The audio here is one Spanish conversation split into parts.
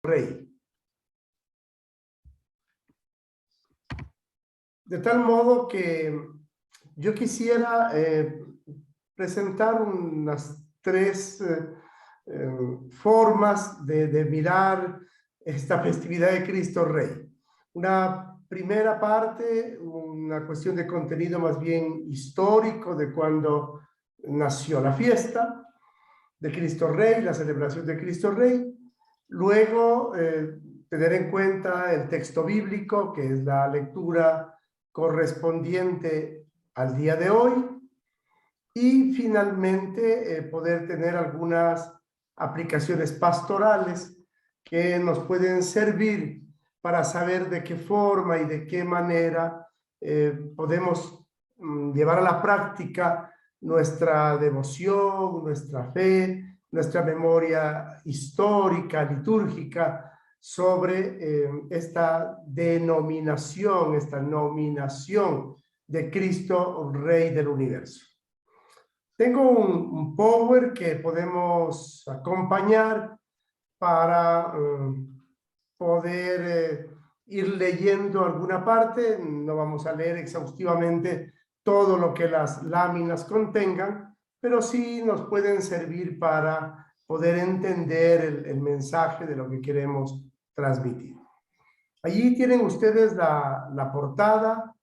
Rey. De tal modo que yo quisiera presentar unas tres formas de mirar esta festividad de Cristo Rey. Una primera parte, una cuestión de contenido más bien histórico de cuando nació la fiesta de Cristo Rey, la celebración de Cristo Rey. Luego, tener en cuenta el texto bíblico, que es la lectura correspondiente al día de hoy. Y finalmente, poder tener algunas aplicaciones pastorales que nos pueden servir para saber de qué forma y de qué manera podemos llevar a la práctica nuestra devoción, nuestra fe, nuestra memoria histórica, litúrgica, sobre esta denominación, esta nominación de Cristo Rey del universo. Tengo un power que podemos acompañar para poder ir leyendo alguna parte. No vamos a leer exhaustivamente todo lo que las láminas contengan, pero sí nos pueden servir para poder entender el mensaje de lo que queremos transmitir. Allí tienen ustedes la portada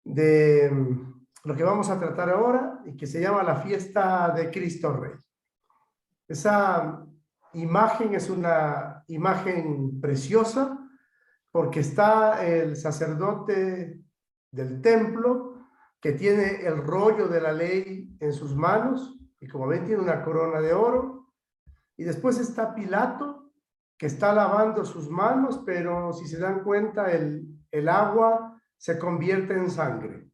de lo que vamos a tratar ahora y que se llama la fiesta de Cristo Rey. Esa imagen es una imagen preciosa porque está el sacerdote del templo que tiene el rollo de la ley en sus manos y como ven tiene una corona de oro, y después está Pilato que está lavando sus manos, pero si se dan cuenta el agua se convierte en sangre.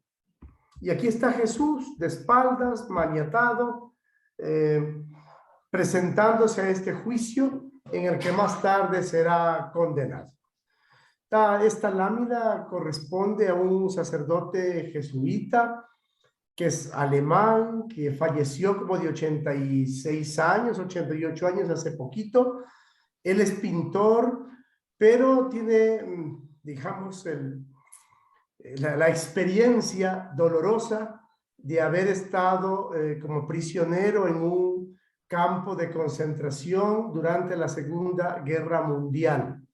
Y aquí está Jesús de espaldas, maniatado, presentándose a este juicio en el que más tarde será condenado. Esta lámina corresponde a un sacerdote jesuita que es alemán, que falleció como de 86 años, 88 años hace poquito. Él es pintor, pero tiene, digamos, la experiencia dolorosa de haber estado como prisionero en un campo de concentración durante la Segunda Guerra Mundial,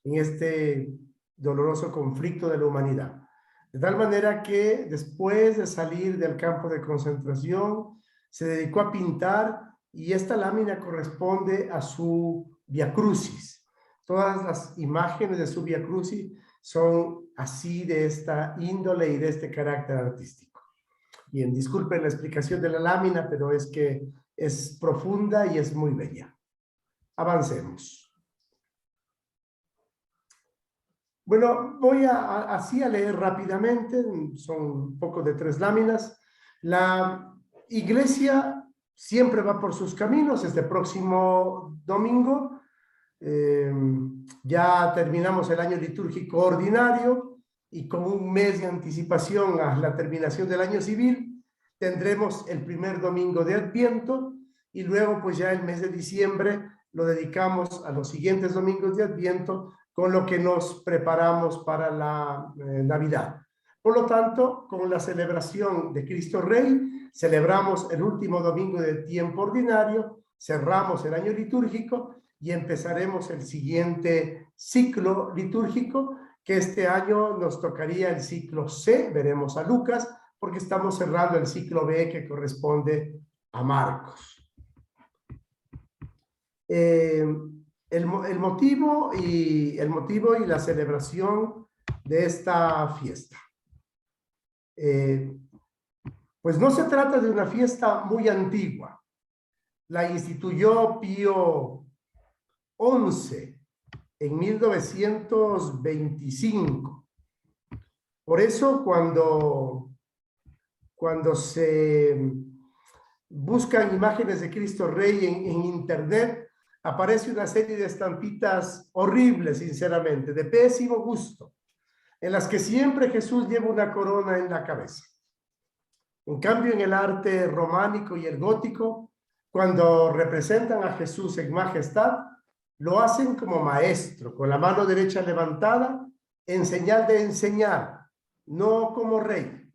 en este doloroso conflicto de la humanidad. De tal manera que después de salir del campo de concentración, se dedicó a pintar y esta lámina corresponde a su Via Crucis. Todas las imágenes de su Via Crucis son así, de esta índole y de este carácter artístico. Bien, disculpen la explicación de la lámina, pero es que es profunda y es muy bella. Avancemos. Bueno, voy así a leer rápidamente, son un poco de 3 láminas. La iglesia siempre va por sus caminos. Este próximo domingo ya terminamos el año litúrgico ordinario y con un mes de anticipación a la terminación del año civil tendremos el primer domingo de Adviento y luego pues ya el mes de diciembre lo dedicamos a los siguientes domingos de Adviento, con lo que nos preparamos para la Navidad. Por lo tanto, con la celebración de Cristo Rey, celebramos el último domingo del tiempo ordinario, cerramos el año litúrgico y empezaremos el siguiente ciclo litúrgico, que este año nos tocaría el ciclo C, veremos a Lucas, porque estamos cerrando el ciclo B que corresponde a Marcos. El motivo y la celebración de esta fiesta. Pues no se trata de una fiesta muy antigua. La instituyó Pío XI en 1925. Por eso cuando se buscan imágenes de Cristo Rey en internet, aparece una serie de estampitas horribles, sinceramente, de pésimo gusto, en las que siempre Jesús lleva una corona en la cabeza. En cambio, en el arte románico y el gótico, cuando representan a Jesús en majestad, lo hacen como maestro, con la mano derecha levantada, en señal de enseñar, no como rey.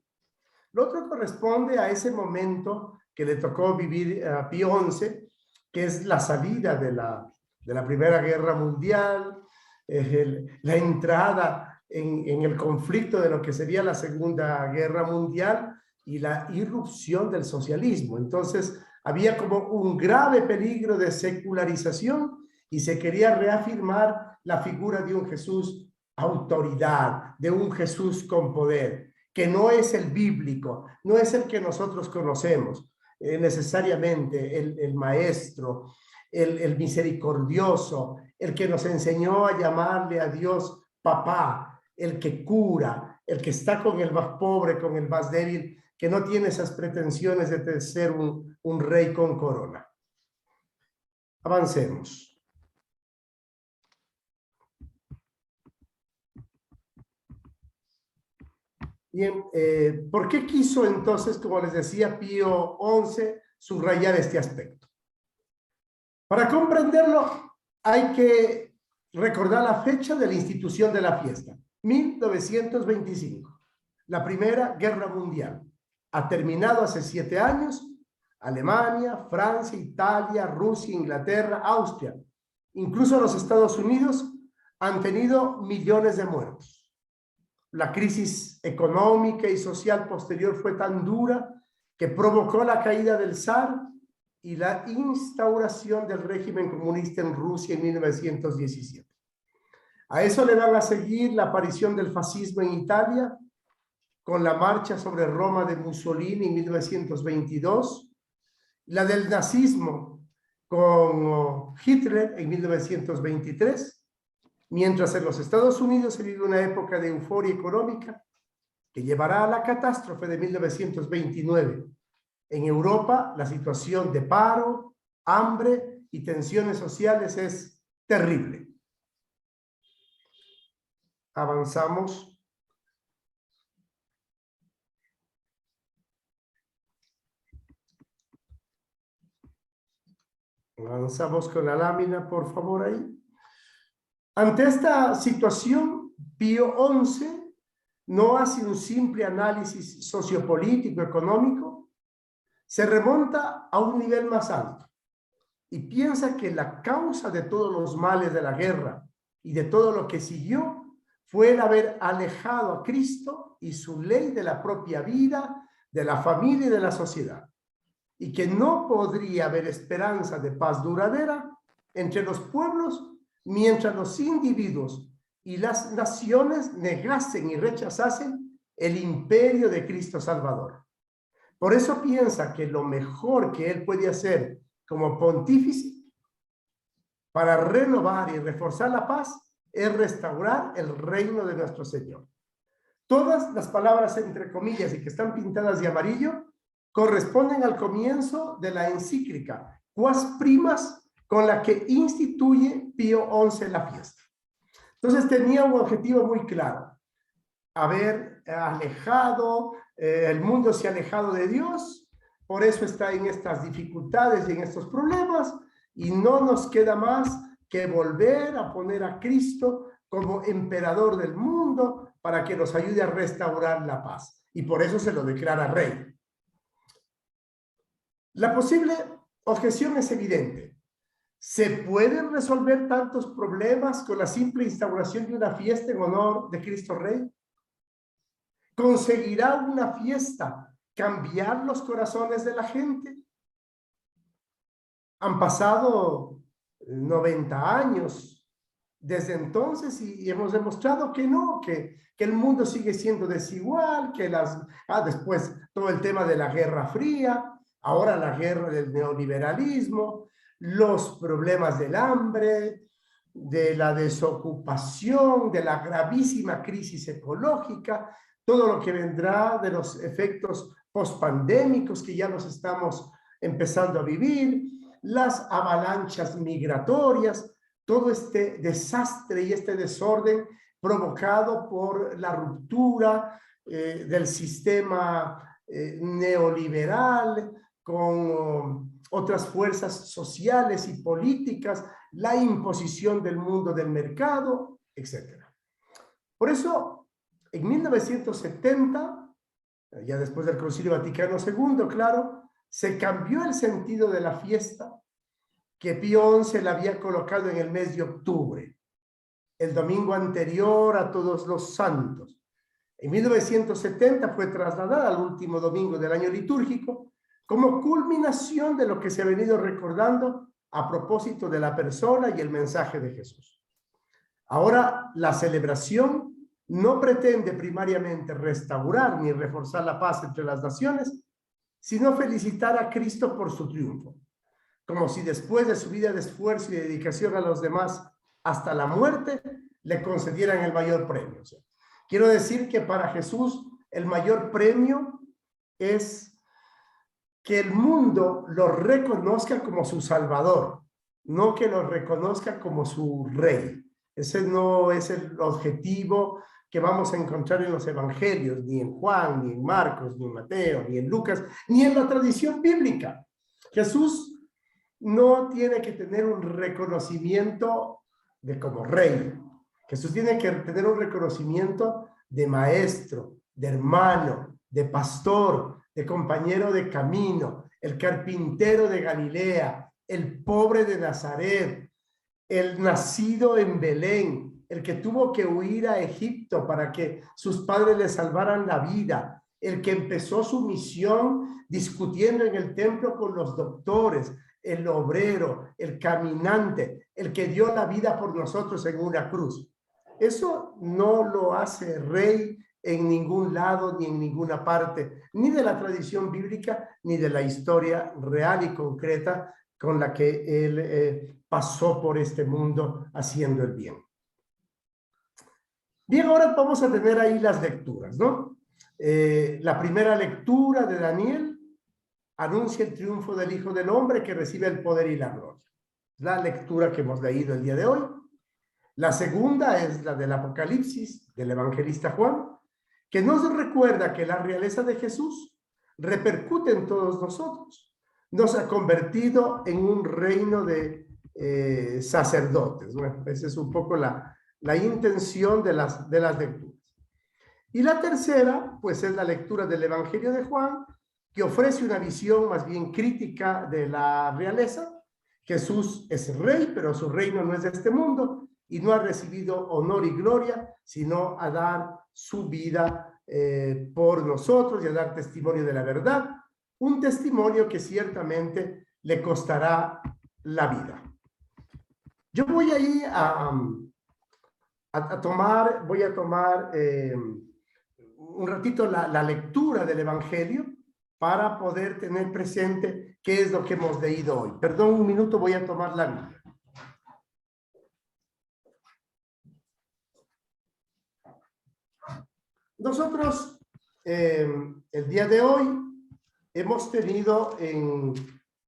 Lo otro corresponde a ese momento que le tocó vivir a Pío XI, que es la salida de la Primera Guerra Mundial, la entrada en el conflicto de lo que sería la Segunda Guerra Mundial y la irrupción del socialismo. Entonces, había como un grave peligro de secularización y se quería reafirmar la figura de un Jesús autoridad, de un Jesús con poder, que no es el bíblico, no es el que nosotros conocemos necesariamente, el maestro, el misericordioso, el que nos enseñó a llamarle a Dios papá, el que cura, el que está con el más pobre, con el más débil, que no tiene esas pretensiones de ser un rey con corona. Avancemos. Bien, ¿por qué quiso entonces, como les decía, Pío XI subrayar este aspecto? Para comprenderlo hay que recordar la fecha de la institución de la fiesta, 1925, la Primera Guerra Mundial. Ha terminado hace 7 años. Alemania, Francia, Italia, Rusia, Inglaterra, Austria, incluso los Estados Unidos han tenido millones de muertos. La crisis económica y social posterior fue tan dura que provocó la caída del zar y la instauración del régimen comunista en Rusia en 1917. A eso le van a seguir la aparición del fascismo en Italia, con la marcha sobre Roma de Mussolini en 1922, la del nazismo con Hitler en 1923, mientras en los Estados Unidos se vive una época de euforia económica que llevará a la catástrofe de 1929. En Europa, la situación de paro, hambre y tensiones sociales es terrible. Avanzamos. Avanzamos con la lámina, por favor, ahí. Ante esta situación, Pío XI no hace un simple análisis sociopolítico, económico, se remonta a un nivel más alto y piensa que la causa de todos los males de la guerra y de todo lo que siguió fue el haber alejado a Cristo y su ley de la propia vida, de la familia y de la sociedad, y que no podría haber esperanza de paz duradera entre los pueblos mientras los individuos y las naciones negasen y rechazasen el imperio de Cristo Salvador. Por eso piensa que lo mejor que él puede hacer como pontífice para renovar y reforzar la paz es restaurar el reino de nuestro Señor. Todas las palabras entre comillas y que están pintadas de amarillo corresponden al comienzo de la encíclica Quas Primas, con la que instituye Pío XI la fiesta. Entonces tenía un objetivo muy claro: haber alejado, el mundo se ha alejado de Dios, por eso está en estas dificultades y en estos problemas, y no nos queda más que volver a poner a Cristo como emperador del mundo para que nos ayude a restaurar la paz. Y por eso se lo declara rey. La posible objeción es evidente. ¿Se pueden resolver tantos problemas con la simple instauración de una fiesta en honor de Cristo Rey? ¿Conseguirá una fiesta cambiar los corazones de la gente? Han pasado 90 años desde entonces y hemos demostrado que no, que el mundo sigue siendo desigual, que después todo el tema de la Guerra Fría, ahora la guerra del neoliberalismo, los problemas del hambre, de la desocupación, de la gravísima crisis ecológica, todo lo que vendrá de los efectos pospandémicos que ya nos estamos empezando a vivir, las avalanchas migratorias, todo este desastre y este desorden provocado por la ruptura del sistema neoliberal con otras fuerzas sociales y políticas la imposición del mundo del mercado, etc. Por eso, en 1970, ya después del Concilio Vaticano II, claro, se cambió el sentido de la fiesta que Pío XI la había colocado en el mes de octubre, el domingo anterior a Todos los Santos. En 1970 fue trasladada al último domingo del año litúrgico como culminación de lo que se ha venido recordando a propósito de la persona y el mensaje de Jesús. Ahora, la celebración no pretende primariamente restaurar ni reforzar la paz entre las naciones, sino felicitar a Cristo por su triunfo, como si después de su vida de esfuerzo y dedicación a los demás hasta la muerte, le concedieran el mayor premio. O sea, quiero decir que para Jesús el mayor premio es que el mundo lo reconozca como su Salvador, no que lo reconozca como su Rey. Ese no es el objetivo que vamos a encontrar en los evangelios, ni en Juan, ni en Marcos, ni en Mateo, ni en Lucas, ni en la tradición bíblica. Jesús no tiene que tener un reconocimiento de como rey. Jesús tiene que tener un reconocimiento de maestro, de hermano, de pastor, de compañero de camino, el carpintero de Galilea, el pobre de Nazaret, el nacido en Belén, el que tuvo que huir a Egipto para que sus padres le salvaran la vida, el que empezó su misión discutiendo en el templo con los doctores, el obrero, el caminante, el que dio la vida por nosotros en una cruz. Eso no lo hace rey en ningún lado ni en ninguna parte, ni de la tradición bíblica, ni de la historia real y concreta con la que él pasó por este mundo haciendo el bien. Bien, ahora vamos a tener ahí las lecturas, ¿no? La primera lectura de Daniel anuncia el triunfo del Hijo del Hombre que recibe el poder y la gloria. La lectura que hemos leído el día de hoy. La segunda es la del Apocalipsis del evangelista Juan, que nos recuerda que la realeza de Jesús repercute en todos nosotros. Nos ha convertido en un reino de sacerdotes. Bueno, esa es un poco la intención de las lecturas. Y la tercera, pues es la lectura del Evangelio de Juan, que ofrece una visión más bien crítica de la realeza. Jesús es rey, pero su reino no es de este mundo y no ha recibido honor y gloria, sino a dar su vida por nosotros y a dar testimonio de la verdad, un testimonio que ciertamente le costará la vida. Yo voy ahí voy a tomar un ratito la lectura del Evangelio para poder tener presente qué es lo que hemos leído hoy. Perdón, un minuto, voy a tomar la Biblia. Nosotros, el día de hoy, hemos tenido en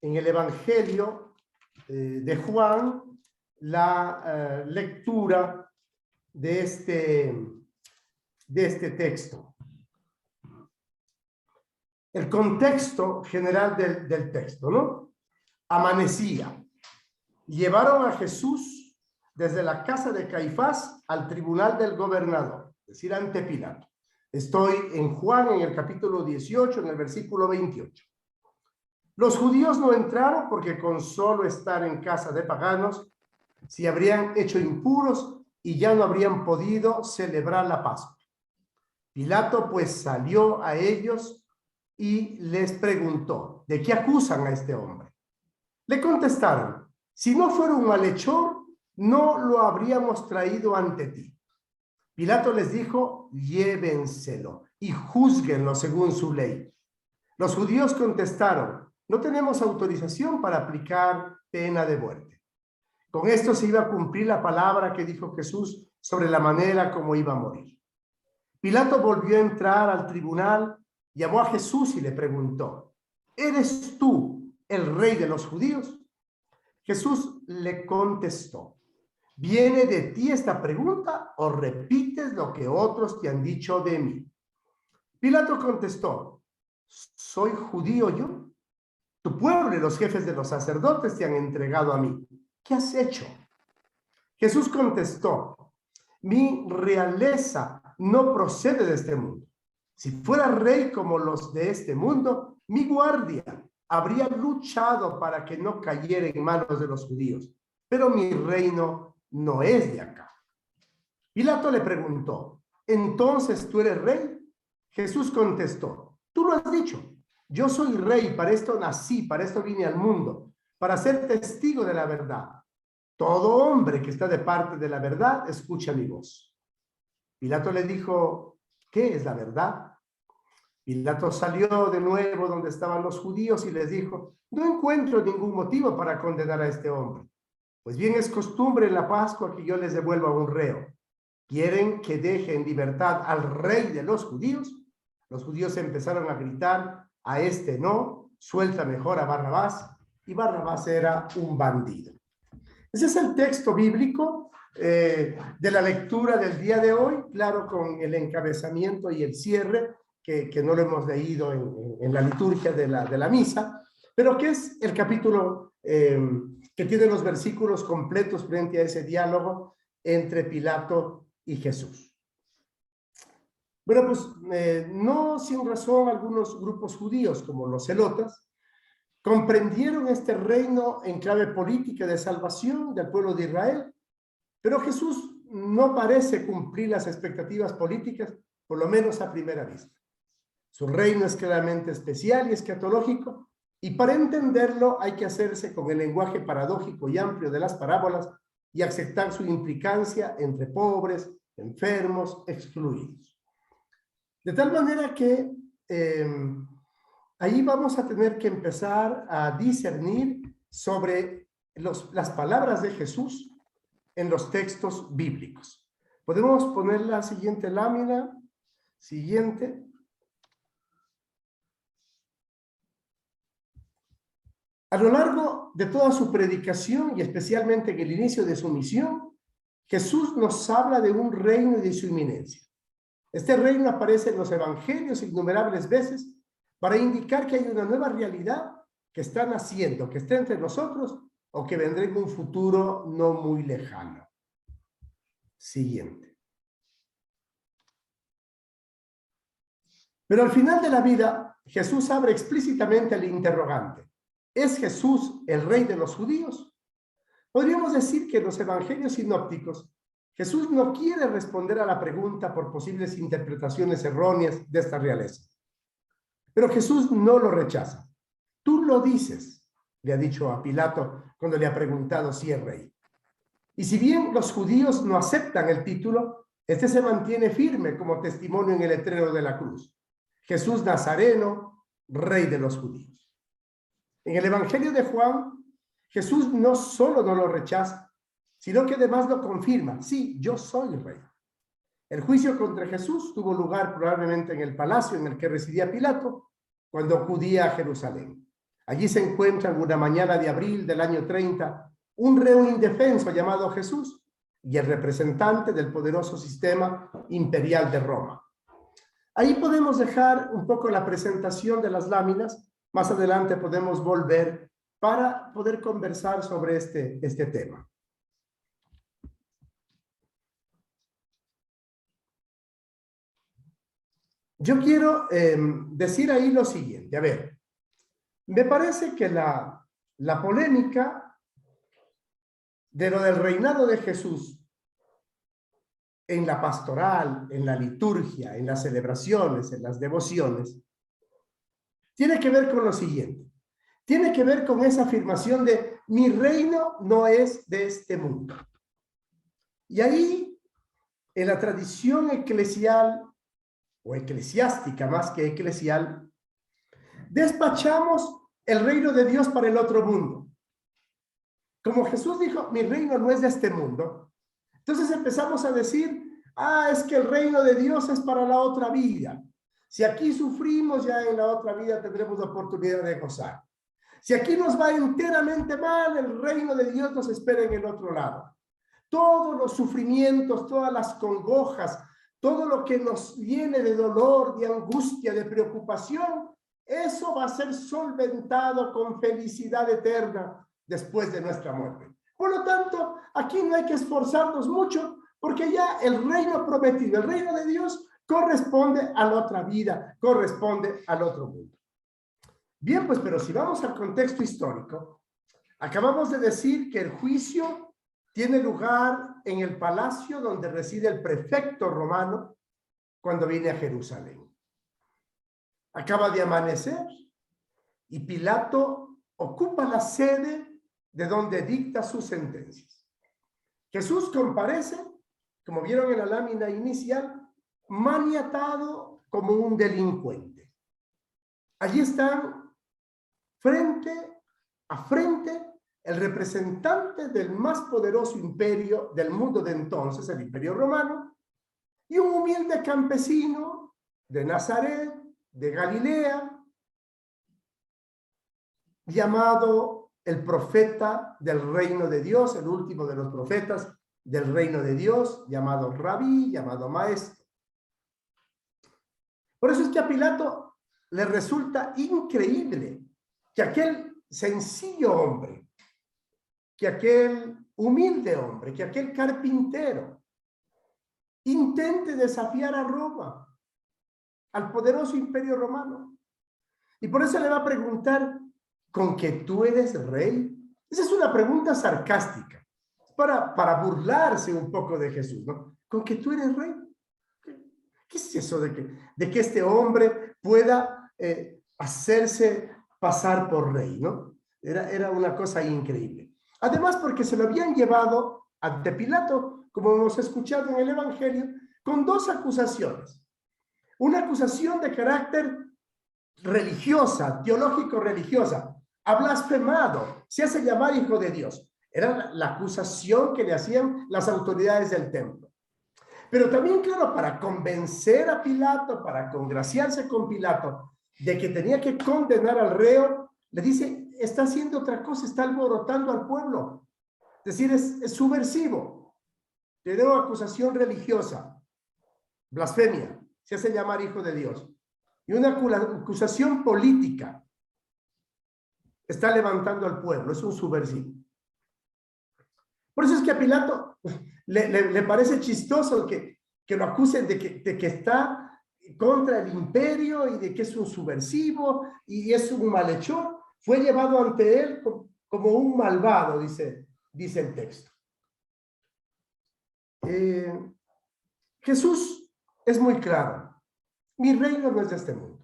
el Evangelio de Juan la lectura de este texto. El contexto general del texto, ¿no? Amanecía. Llevaron a Jesús desde la casa de Caifás al tribunal del gobernador, es decir, ante Pilato. Estoy en Juan, en el capítulo 18, en el versículo 28. Los judíos no entraron porque con solo estar en casa de paganos se habrían hecho impuros y ya no habrían podido celebrar la Pascua. Pilato pues salió a ellos y les preguntó, ¿de qué acusan a este hombre? Le contestaron, si no fuera un malhechor, no lo habríamos traído ante ti. Pilato les dijo, llévenselo y júzguenlo según su ley. Los judíos contestaron, no tenemos autorización para aplicar pena de muerte. Con esto se iba a cumplir la palabra que dijo Jesús sobre la manera como iba a morir. Pilato volvió a entrar al tribunal, llamó a Jesús y le preguntó, ¿eres tú el rey de los judíos? Jesús le contestó, ¿viene de ti esta pregunta o repites lo que otros te han dicho de mí? Pilato contestó, ¿soy judío yo? Tu pueblo y los jefes de los sacerdotes te han entregado a mí. ¿qué has hecho? Jesús contestó, mi realeza no procede de este mundo. Si fuera rey como los de este mundo, mi guardia habría luchado para que no cayera en manos de los judíos. Pero mi reino no es de acá. Pilato le preguntó, ¿entonces tú eres rey? Jesús contestó, tú lo has dicho. Yo soy rey, para esto nací, para esto vine al mundo, para ser testigo de la verdad. Todo hombre que está de parte de la verdad escucha mi voz. Pilato le dijo, ¿qué es la verdad? Pilato salió de nuevo donde estaban los judíos y les dijo, no encuentro ningún motivo para condenar a este hombre. Pues bien es costumbre en la Pascua que yo les devuelva a un reo. ¿Quieren que deje en libertad al rey de los judíos? Los judíos empezaron a gritar, a este no, suelta mejor a Barrabás. Y Barrabás era un bandido. Ese es el texto bíblico de la lectura del día de hoy, claro, con el encabezamiento y el cierre, que no lo hemos leído en la liturgia de la misa, pero que es el capítulo que tiene los versículos completos frente a ese diálogo entre Pilato y Jesús. Bueno, pues no sin razón algunos grupos judíos, como los celotas, comprendieron este reino en clave política de salvación del pueblo de Israel, pero Jesús no parece cumplir las expectativas políticas, por lo menos a primera vista. Su reino es claramente especial y escatológico, y para entenderlo hay que hacerse con el lenguaje paradójico y amplio de las parábolas y aceptar su implicancia entre pobres, enfermos, excluidos. De tal manera que ahí vamos a tener que empezar a discernir sobre las palabras de Jesús en los textos bíblicos. Podemos poner la siguiente lámina, siguiente. A lo largo de toda su predicación y especialmente en el inicio de su misión, Jesús nos habla de un reino y de su inminencia. Este reino aparece en los evangelios innumerables veces para indicar que hay una nueva realidad que está naciendo, que está entre nosotros o que vendrá en un futuro no muy lejano. Siguiente. Pero al final de la vida, Jesús abre explícitamente el interrogante. ¿Es Jesús el rey de los judíos? Podríamos decir que en los evangelios sinópticos, Jesús no quiere responder a la pregunta por posibles interpretaciones erróneas de esta realeza. Pero Jesús no lo rechaza. Tú lo dices, le ha dicho a Pilato cuando le ha preguntado si es rey. Y si bien los judíos no aceptan el título, este se mantiene firme como testimonio en el letrero de la cruz. Jesús Nazareno, rey de los judíos. En el Evangelio de Juan, Jesús no solo no lo rechaza, sino que además lo confirma. Sí, yo soy rey. El juicio contra Jesús tuvo lugar probablemente en el palacio en el que residía Pilato cuando acudía a Jerusalén. Allí se encuentra en una mañana de abril del año 30 un reo indefenso llamado Jesús y el representante del poderoso sistema imperial de Roma. Ahí podemos dejar un poco la presentación de las láminas. Más adelante podemos volver para poder conversar sobre este tema. Yo quiero decir ahí lo siguiente. A ver, me parece que la polémica de lo del reinado de Jesús en la pastoral, en la liturgia, en las celebraciones, en las devociones, tiene que ver con lo siguiente. Tiene que ver con esa afirmación de mi reino no es de este mundo. Y ahí, en la tradición eclesial o eclesiástica más que eclesial, despachamos el reino de Dios para el otro mundo. Como Jesús dijo, mi reino no es de este mundo. Entonces empezamos a decir, es que el reino de Dios es para la otra vida. Si aquí sufrimos, ya en la otra vida tendremos la oportunidad de gozar. Si aquí nos va enteramente mal, el reino de Dios nos espera en el otro lado. Todos los sufrimientos, todas las congojas, todo lo que nos llene de dolor, de angustia, de preocupación, eso va a ser solventado con felicidad eterna después de nuestra muerte. Por lo tanto, aquí no hay que esforzarnos mucho, porque ya el reino prometido, el reino de Dios, corresponde a la otra vida, corresponde al otro mundo. Bien, pues, pero si vamos al contexto histórico, acabamos de decir que el juicio tiene lugar en el palacio donde reside el prefecto romano cuando viene a Jerusalén. Acaba de amanecer y Pilato ocupa la sede de donde dicta sus sentencias. Jesús comparece, como vieron en la lámina inicial, maniatado como un delincuente. Allí están frente a frente el representante del más poderoso imperio del mundo de entonces, el Imperio Romano, y un humilde campesino de Nazaret, de Galilea, llamado el profeta del reino de Dios, el último de los profetas del reino de Dios, llamado rabí, llamado maestro. Por eso es que a Pilato le resulta increíble que aquel sencillo hombre, que aquel humilde hombre, que aquel carpintero intente desafiar a Roma, al poderoso imperio romano. Y por eso le va a preguntar, ¿con que tú eres rey? Esa es una pregunta sarcástica, para burlarse un poco de Jesús, ¿no? ¿Con que tú eres rey? ¿Qué es eso de que este hombre pueda hacerse pasar por rey, ¿no? Era una cosa increíble. Además, porque se lo habían llevado ante Pilato, como hemos escuchado en el Evangelio, con dos acusaciones. Una acusación de carácter religiosa, teológico-religiosa. Ha blasfemado, se hace llamar hijo de Dios. Era la acusación que le hacían las autoridades del templo. Pero también, claro, para convencer a Pilato, para congraciarse con Pilato, de que tenía que condenar al reo, le dice, está haciendo otra cosa, está alborotando al pueblo. Es decir, es subversivo. Tiene una acusación religiosa, blasfemia, se hace llamar hijo de Dios. Y una acusación política, está levantando al pueblo, es un subversivo. Por eso es que a Pilato le parece chistoso que lo acusen de que está contra el imperio y de que es un subversivo y es un malhechor. Fue llevado ante él como un malvado, dice el texto. Jesús es muy claro. Mi reino no es de este mundo.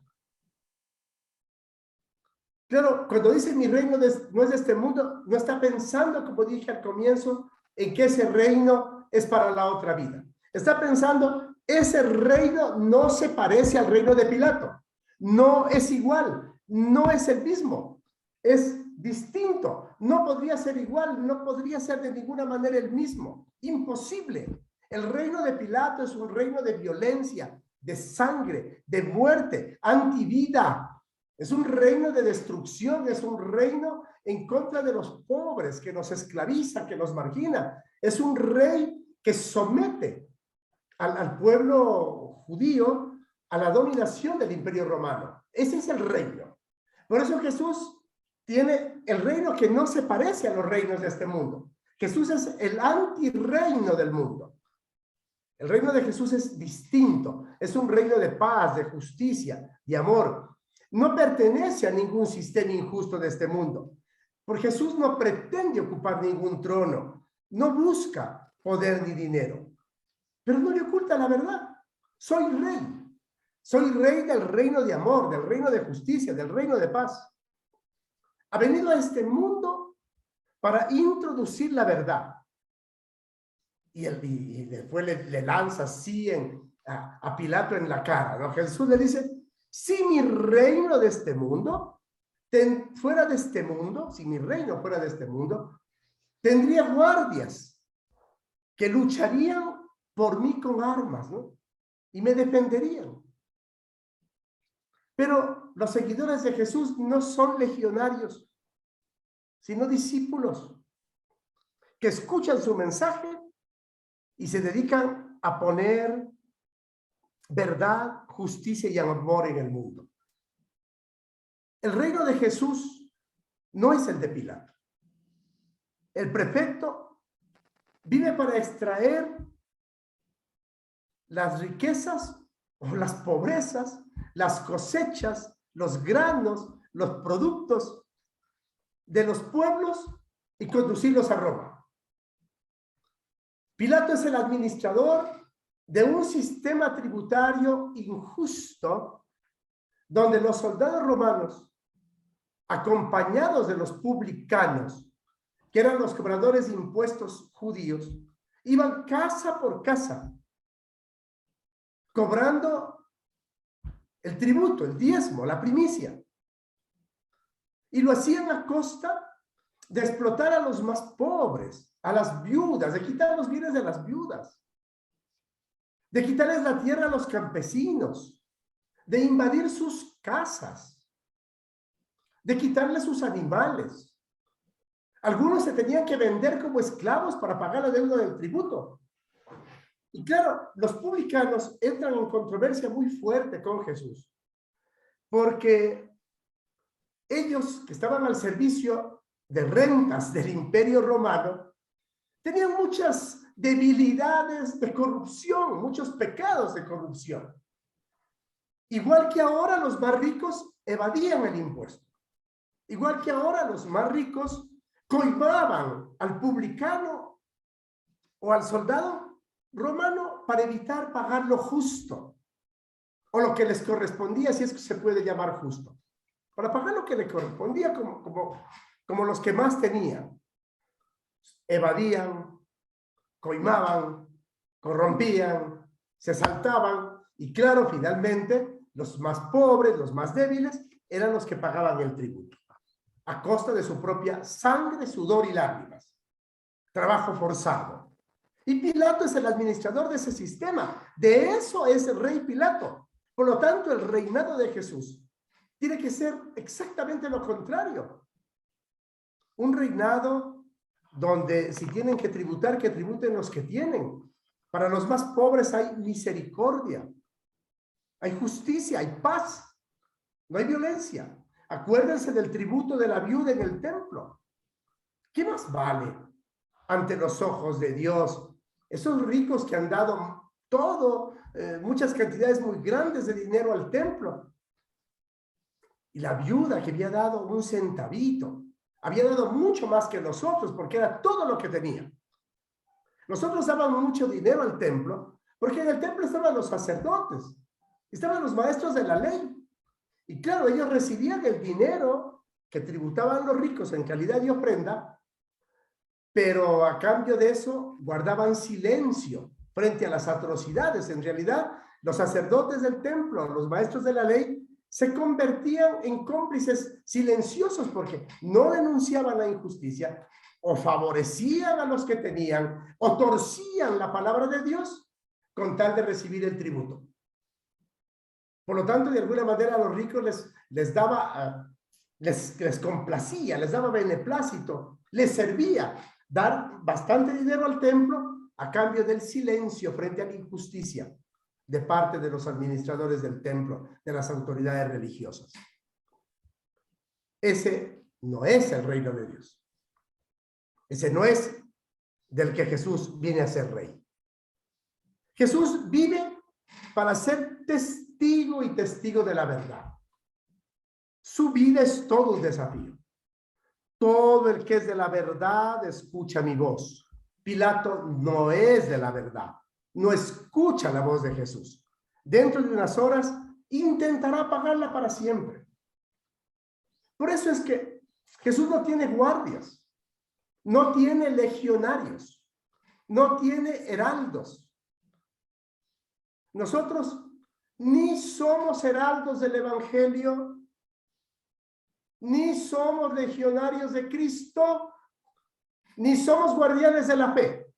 Claro, cuando dice mi reino no es de este mundo, no está pensando, como dije al comienzo, en que ese reino es para la otra vida. Está pensando, ese reino no se parece al reino de Pilato. No es igual, no es el mismo, es distinto. No podría ser igual, no podría ser de ninguna manera el mismo. Imposible. El reino de Pilato es un reino de violencia, de sangre, de muerte, antivida. Es un reino de destrucción, es un reino en contra de los pobres, que nos esclaviza, que nos margina. Es un rey que somete al pueblo judío a la dominación del imperio romano. Ese es el reino. Por eso Jesús tiene el reino que no se parece a los reinos de este mundo. Jesús es el antirreino del mundo. El reino de Jesús es distinto. Es un reino de paz, de justicia, de amor. No pertenece a ningún sistema injusto de este mundo. Porque Jesús no pretende ocupar ningún trono, no busca poder ni dinero, pero no le oculta la verdad. Soy rey del reino de amor, del reino de justicia, del reino de paz. Ha venido a este mundo para introducir la verdad. Y después le lanza así a Pilato en la cara, ¿no? Jesús le dice, si mi reino de este mundo fuera de este mundo, si mi reino fuera de este mundo, tendría guardias que lucharían por mí con armas, ¿no? Y me defenderían. Pero los seguidores de Jesús no son legionarios, sino discípulos que escuchan su mensaje y se dedican a poner verdad, justicia y amor en el mundo. El reino de Jesús no es el de Pilato. el prefecto vive para extraer las riquezas o las pobrezas, las cosechas, los granos, los productos de los pueblos y conducirlos a Roma. Pilato es el administrador de un sistema tributario injusto donde los soldados romanos, acompañados de los publicanos, que eran los cobradores de impuestos judíos, iban casa por casa cobrando el tributo, el diezmo, la primicia. Y lo hacían a costa de explotar a los más pobres, a las viudas, de quitar los bienes de las viudas, de quitarles la tierra a los campesinos, de invadir sus casas, de quitarles sus animales. Algunos se tenían que vender como esclavos para pagar la deuda del tributo. Y claro, los publicanos entran en controversia muy fuerte con Jesús, porque ellos que estaban al servicio de rentas del Imperio Romano tenían muchas debilidades de corrupción, muchos pecados de corrupción. Igual que ahora los más ricos evadían el impuesto. Igual que ahora los más ricos coimaban al publicano o al soldado romano para evitar pagar lo justo o lo que les correspondía, si es que se puede llamar justo, para pagar lo que les correspondía como los que más tenían. Evadían, coimaban, corrompían, se saltaban y claro, finalmente los más pobres, los más débiles eran los que pagaban el tributo a costa de su propia sangre, sudor y lágrimas, trabajo forzado. Y Pilato es el administrador de ese sistema. De eso es el rey Pilato. Por lo tanto, el reinado de Jesús tiene que ser exactamente lo contrario. Un reinado donde si tienen que tributar, que tributen los que tienen. Para los más pobres hay misericordia, hay justicia, hay paz, no hay violencia. Acuérdense del tributo de la viuda en el templo. ¿Qué más vale ante los ojos de Dios esos ricos que han dado todo, muchas cantidades muy grandes de dinero al templo? Y la viuda que había dado un centavito, había dado mucho más que nosotros porque era todo lo que tenía. Nosotros dábamos mucho dinero al templo porque en el templo estaban los sacerdotes, estaban los maestros de la ley. Y claro, ellos recibían el dinero que tributaban los ricos en calidad de ofrenda, pero a cambio de eso guardaban silencio frente a las atrocidades. En realidad, los sacerdotes del templo, los maestros de la ley, se convertían en cómplices silenciosos porque no denunciaban la injusticia o favorecían a los que tenían o torcían la palabra de Dios con tal de recibir el tributo. Por lo tanto, de alguna manera a los ricos les daba, les complacía, les daba beneplácito, les servía dar bastante dinero al templo a cambio del silencio frente a la injusticia de parte de los administradores del templo, de las autoridades religiosas. Ese no es el reino de Dios. Ese no es del que Jesús viene a ser rey. Jesús vive para ser testigo y testigo de la verdad. Su vida es todo un desafío. Todo el que es de la verdad escucha mi voz. Pilato no es de la verdad, no escucha la voz de Jesús. Dentro de unas horas intentará apagarla para siempre. Por eso es que Jesús no tiene guardias, no tiene legionarios, no tiene heraldos. Nosotros ni somos heraldos del Evangelio, ni somos legionarios de Cristo, ni somos guardianes de la fe.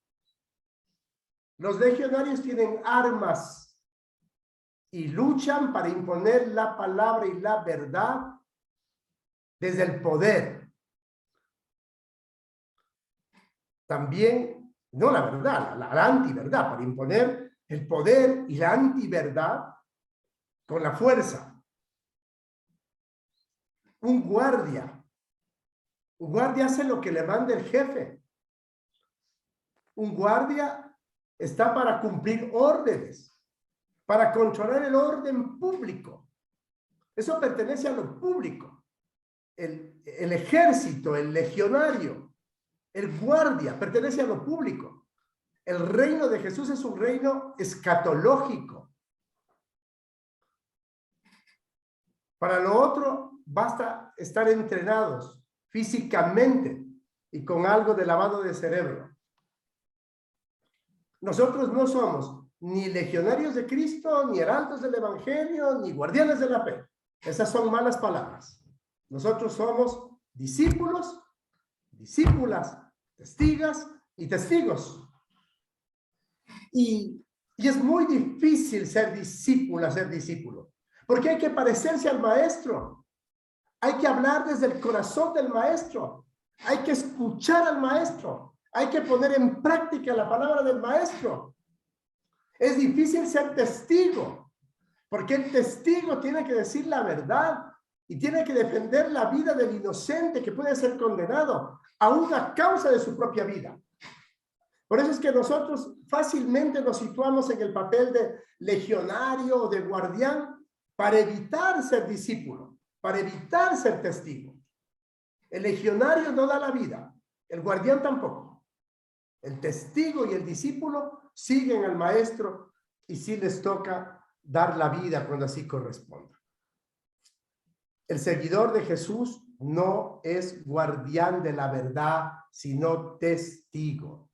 Los legionarios tienen armas y luchan para imponer la palabra y la verdad desde el poder. También, no la verdad, la antiverdad, para imponer el poder y la antiverdad con la fuerza. Un guardia hace lo que le manda el jefe. Un guardia está para cumplir órdenes, para controlar el orden público. Eso pertenece a lo público. El ejército, el legionario, el guardia, pertenece a lo público. El reino de Jesús es un reino escatológico. Para lo otro, basta estar entrenados físicamente y con algo de lavado de cerebro. Nosotros no somos ni legionarios de Cristo, ni heraldos del Evangelio, ni guardianes de la fe. Esas son malas palabras. Nosotros somos discípulos, discípulas, testigas y testigos. Y es muy difícil ser discípulo, porque hay que parecerse al maestro. Hay que hablar desde el corazón del maestro. Hay que escuchar al maestro. Hay que poner en práctica la palabra del maestro. Es difícil ser testigo, porque el testigo tiene que decir la verdad y tiene que defender la vida del inocente que puede ser condenado aún a causa de su propia vida. Por eso es que nosotros fácilmente nos situamos en el papel de legionario o de guardián para evitar ser discípulo, para evitar ser testigo. El legionario no da la vida, el guardián tampoco. El testigo y el discípulo siguen al maestro y sí les toca dar la vida cuando así corresponda. El seguidor de Jesús no es guardián de la verdad, sino testigo.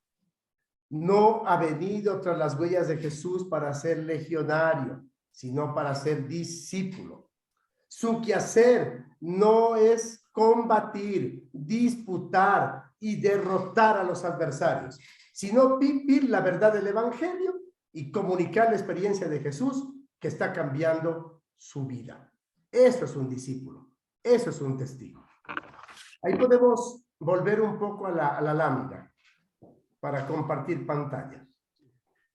No ha venido tras las huellas de Jesús para ser legionario, sino para ser discípulo. Su quehacer no es combatir, disputar y derrotar a los adversarios, sino vivir la verdad del Evangelio y comunicar la experiencia de Jesús que está cambiando su vida. Eso es un discípulo, eso es un testigo. Ahí podemos volver un poco a la lámina para compartir pantalla.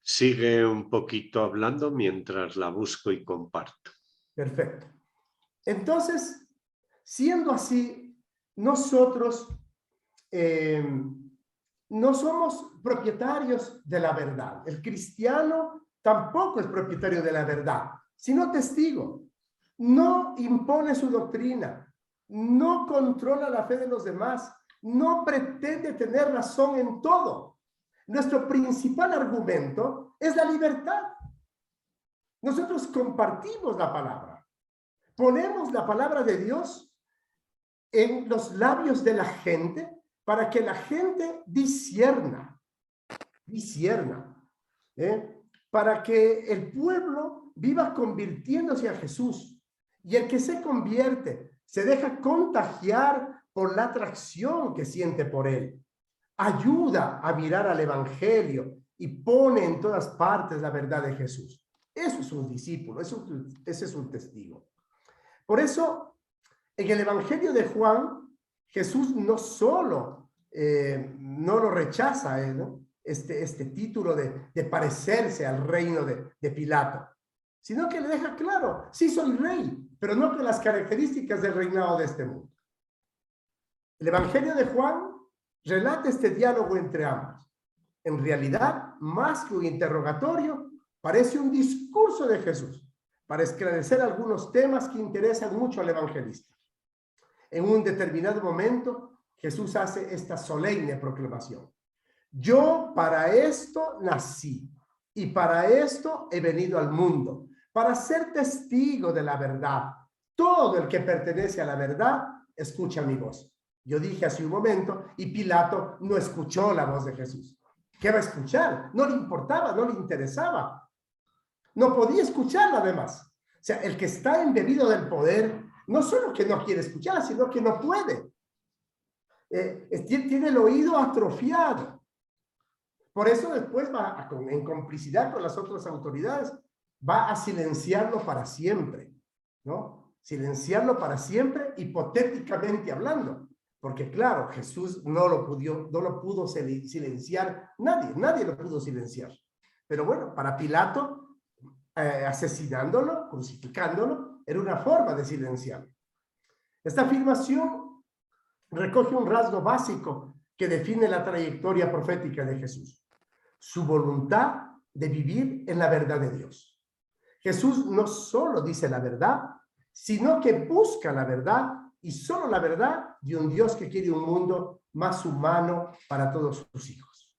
Sigue un poquito hablando mientras la busco y comparto. Perfecto. Entonces, siendo así, nosotros no somos propietarios de la verdad. El cristiano tampoco es propietario de la verdad, sino testigo. No impone su doctrina, no controla la fe de los demás, no pretende tener razón en todo. Nuestro principal argumento es la libertad. Nosotros compartimos la palabra. Ponemos la palabra de Dios en los labios de la gente para que la gente discierna, para que el pueblo viva convirtiéndose a Jesús. Y el que se convierte se deja contagiar por la atracción que siente por él. Ayuda a mirar al Evangelio y pone en todas partes la verdad de Jesús. Eso es un discípulo, ese es un testigo. Por eso, en el Evangelio de Juan, Jesús no solo no lo rechaza, este título de parecerse al reino de Pilato, sino que le deja claro, sí soy rey, pero no con las características del reinado de este mundo. El Evangelio de Juan relata este diálogo entre ambos. En realidad, más que un interrogatorio, parece un discurso de Jesús para esclarecer algunos temas que interesan mucho al evangelista. En un determinado momento, Jesús hace esta solemne proclamación. Yo para esto nací y para esto he venido al mundo, para ser testigo de la verdad. Todo el que pertenece a la verdad escucha mi voz. Yo dije hace un momento, y Pilato no escuchó la voz de Jesús. ¿Qué va a escuchar? No le importaba, no le interesaba. No podía escucharla además. O sea, el que está embebido del poder, no solo que no quiere escuchar, sino que no puede. Tiene el oído atrofiado. Por eso después va, en complicidad con las otras autoridades, va a silenciarlo para siempre, ¿no? Silenciarlo para siempre, hipotéticamente hablando. Porque claro, Jesús no lo pudo silenciar nadie lo pudo silenciar. Pero bueno, para Pilato, asesinándolo, crucificándolo, era una forma de silenciarlo. Esta afirmación recoge un rasgo básico que define la trayectoria profética de Jesús. su voluntad de vivir en la verdad de Dios. Jesús no solo dice la verdad, sino que busca la verdad y solo la verdad de un Dios que quiere un mundo más humano para todos sus hijos.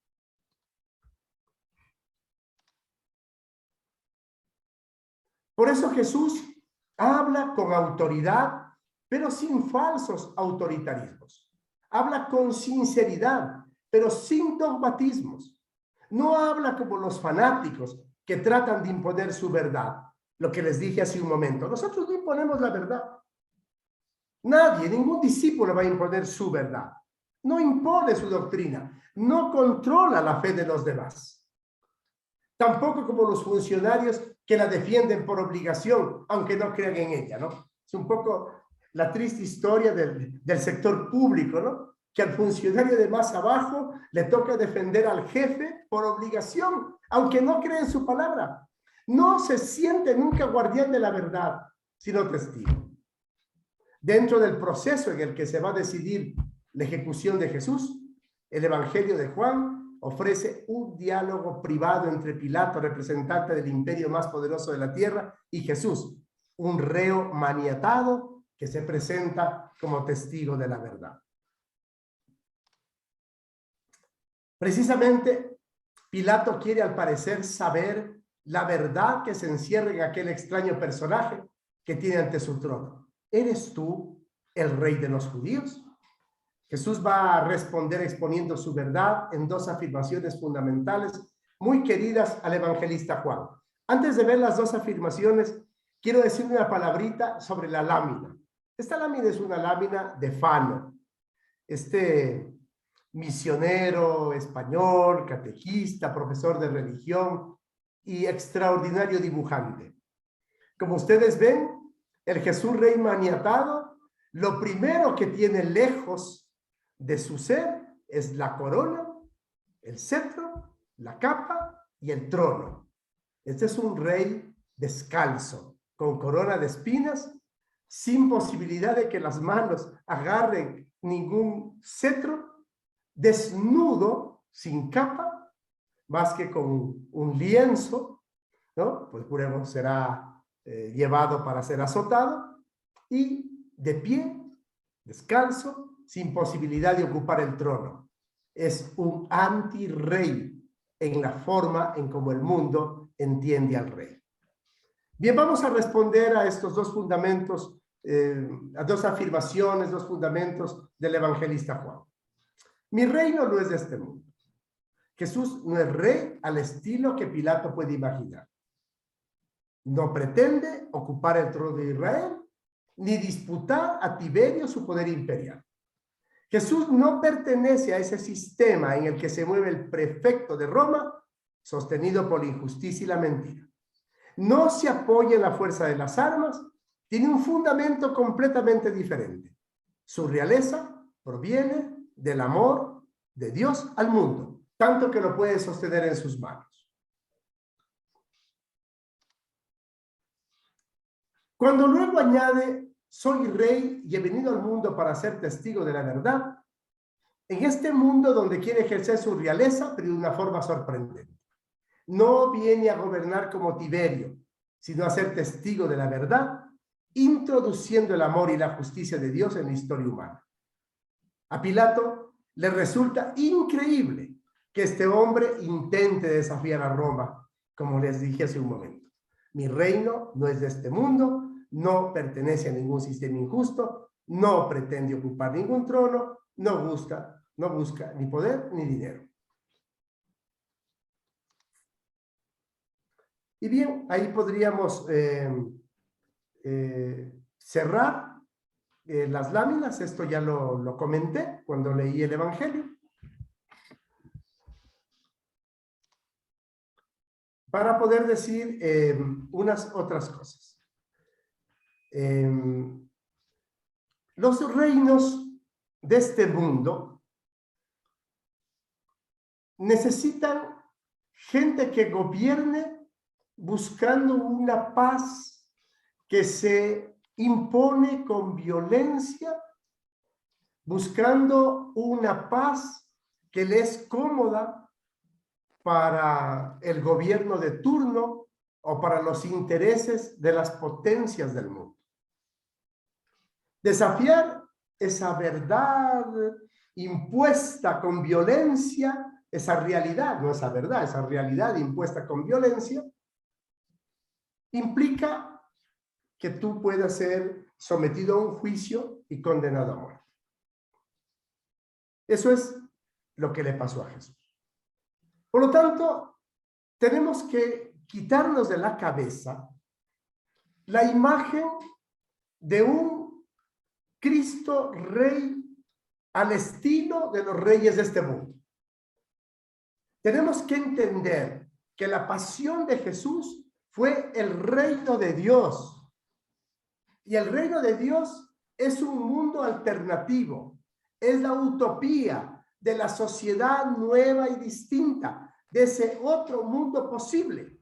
Por eso Jesús habla con autoridad, pero sin falsos autoritarismos. Habla con sinceridad, pero sin dogmatismos. No habla como los fanáticos que tratan de imponer su verdad. Lo que les dije hace un momento. Nosotros no imponemos la verdad. Nadie, ningún discípulo va a imponer su verdad. No impone su doctrina. No controla la fe de los demás. Tampoco como los funcionarios que la defienden por obligación, aunque no crean en ella, ¿no? Es un poco la triste historia del sector público, ¿no? Que al funcionario de más abajo le toca defender al jefe por obligación, aunque no cree en su palabra. No se siente nunca guardián de la verdad, sino testigo. Dentro del proceso en el que se va a decidir la ejecución de Jesús, el Evangelio de Juan ofrece un diálogo privado entre Pilato, representante del imperio más poderoso de la tierra, y Jesús, un reo maniatado que se presenta como testigo de la verdad. Precisamente, Pilato quiere al parecer saber la verdad que se encierra en aquel extraño personaje que tiene ante su trono. ¿Eres tú el rey de los judíos? Jesús va a responder exponiendo su verdad en dos afirmaciones fundamentales muy queridas al evangelista Juan. Antes de ver las dos afirmaciones, quiero decir una palabrita sobre la lámina. Esta lámina es una lámina de Fano, este misionero español, catequista, profesor de religión y extraordinario dibujante. Como ustedes ven, el Jesús Rey maniatado, lo primero que tiene lejos de su ser es la corona, el cetro, la capa y el trono. Este es un rey descalzo, con corona de espinas, sin posibilidad de que las manos agarren ningún cetro, desnudo, sin capa, más que con un lienzo, ¿no? Pues luego será llevado para ser azotado, y de pie, descalzo, sin posibilidad de ocupar el trono. Es un antirrey en la forma en como el mundo entiende al rey. Bien, vamos a responder a estos dos fundamentos, a dos afirmaciones, dos fundamentos del evangelista Juan. Mi reino no es de este mundo. Jesús no es rey al estilo que Pilato puede imaginar. No pretende ocupar el trono de Israel, ni disputar a Tiberio su poder imperial. Jesús no pertenece a ese sistema en el que se mueve el prefecto de Roma, sostenido por la injusticia y la mentira. No se apoya en la fuerza de las armas, tiene un fundamento completamente diferente. Su realeza proviene del amor de Dios al mundo, tanto que lo puede sostener en sus manos. Cuando luego añade, soy rey y he venido al mundo para ser testigo de la verdad, en este mundo donde quiere ejercer su realeza, pero de una forma sorprendente. No viene a gobernar como Tiberio, sino a ser testigo de la verdad, introduciendo el amor y la justicia de Dios en la historia humana. A Pilato le resulta increíble que este hombre intente desafiar a Roma, como les dije hace un momento. Mi reino no es de este mundo, no pertenece a ningún sistema injusto, no pretende ocupar ningún trono, no busca ni poder ni dinero. Y bien, ahí podríamos cerrar las láminas. Esto ya lo comenté cuando leí el Evangelio. Para poder decir unas otras cosas. Los reinos de este mundo necesitan gente que gobierne buscando una paz que se impone con violencia, buscando una paz que le es cómoda para el gobierno de turno o para los intereses de las potencias del mundo. Desafiar esa verdad impuesta con violencia, esa realidad, no esa verdad, esa realidad impuesta con violencia, implica que tú puedas ser sometido a un juicio y condenado a muerte. Eso es lo que le pasó a Jesús. Por lo tanto, tenemos que quitarnos de la cabeza la imagen de un Cristo Rey al estilo de los reyes de este mundo. Tenemos que entender que la pasión de Jesús fue el reino de Dios. Y el reino de Dios es un mundo alternativo. Es la utopía de la sociedad nueva y distinta, de ese otro mundo posible.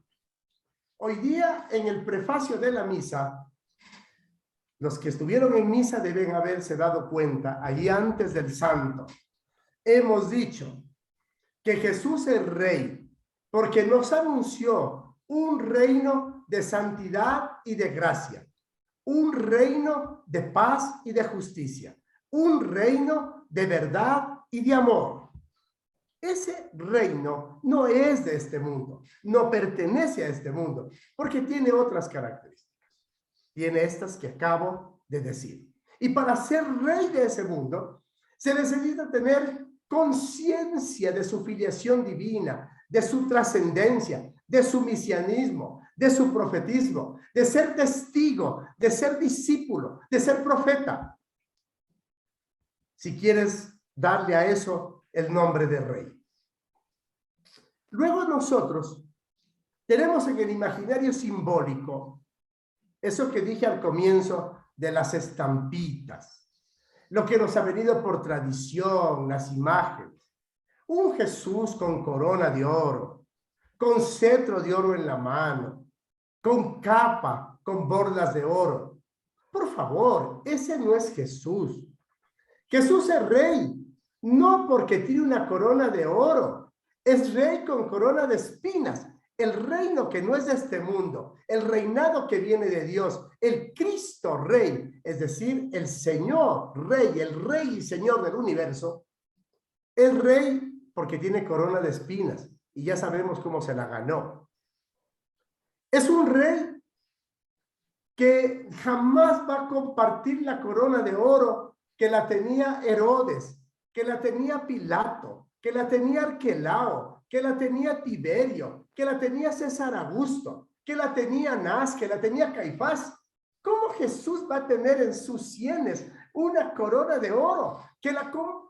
Hoy día, en el prefacio de la misa, los que estuvieron en misa deben haberse dado cuenta, allí antes del santo, hemos dicho que Jesús es Rey, porque nos anunció un reino de santidad y de gracia, un reino de paz y de justicia, un reino de verdad y de amor. Ese reino no es de este mundo, no pertenece a este mundo, porque tiene otras características. Tiene estas que acabo de decir. Y para ser rey de ese mundo, se necesita tener conciencia de su filiación divina, de su trascendencia, de su mesianismo, de su profetismo, de ser testigo, de ser discípulo, de ser profeta. Si quieres darle a eso el nombre de rey. Luego nosotros tenemos en el imaginario simbólico eso que dije al comienzo de las estampitas, lo que nos ha venido por tradición, las imágenes. Un Jesús con corona de oro, con cetro de oro en la mano, con capa, con borlas de oro. Por favor, ese no es Jesús. Jesús es rey, no porque tiene una corona de oro, es rey con corona de espinas. El reino que no es de este mundo, el reinado que viene de Dios, el Cristo Rey, es decir, el Señor Rey, el Rey y Señor del universo, es rey porque tiene corona de espinas y ya sabemos cómo se la ganó. Es un rey que jamás va a compartir la corona de oro que la tenía Herodes, que la tenía Pilato, que la tenía Arquelao, que la tenía Tiberio, que la tenía César Augusto, que la tenía Anás, que la tenía Caifás. ¿Cómo Jesús va a tener en sus sienes una corona de oro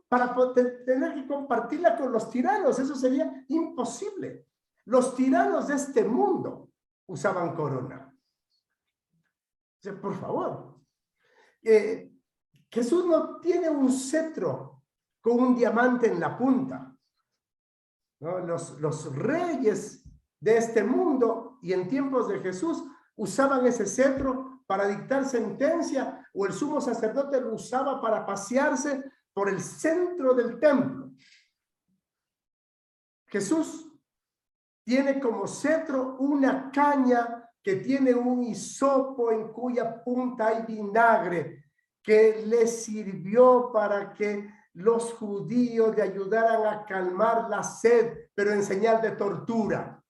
para tener que compartirla con los tiranos? Eso sería imposible. Los tiranos de este mundo usaban corona. O sea, por favor. Jesús no tiene un cetro con un diamante en la punta. ¿No? Los reyes de este mundo y en tiempos de Jesús usaban ese cetro para dictar sentencia, o el sumo sacerdote lo usaba para pasearse por el centro del templo. Jesús tiene como cetro una caña que tiene un hisopo en cuya punta hay vinagre que le sirvió para que los judíos le ayudaran a calmar la sed, pero en señal de tortura.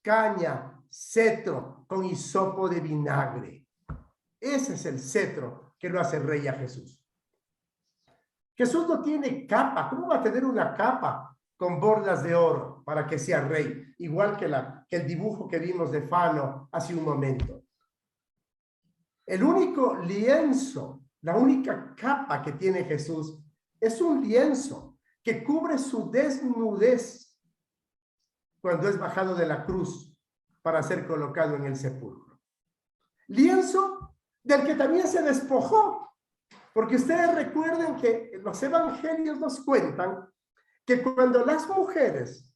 Caña, cetro con hisopo de vinagre. Ese es el cetro que lo hace rey a Jesús. Jesús no tiene capa. ¿Cómo va a tener una capa con borlas de oro para que sea rey? Igual que el dibujo que vimos de Fano hace un momento. El único lienzo, la única capa que tiene Jesús es un lienzo que cubre su desnudez cuando es bajado de la cruz para ser colocado en el sepulcro. Lienzo del que también se despojó, porque ustedes recuerden que los evangelios nos cuentan que cuando las mujeres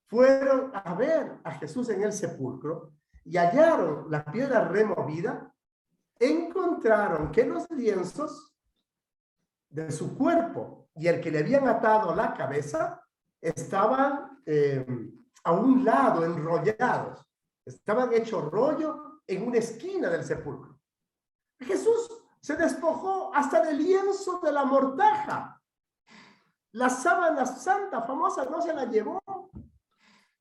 fueron a ver a Jesús en el sepulcro y hallaron la piedra removida, encontraron que los lienzos de su cuerpo y el que le habían atado la cabeza estaban a un lado, enrollados. Estaban hechos rollo en una esquina del sepulcro. Jesús se despojó hasta del lienzo de la mortaja. La sábana santa famosa no se la llevó.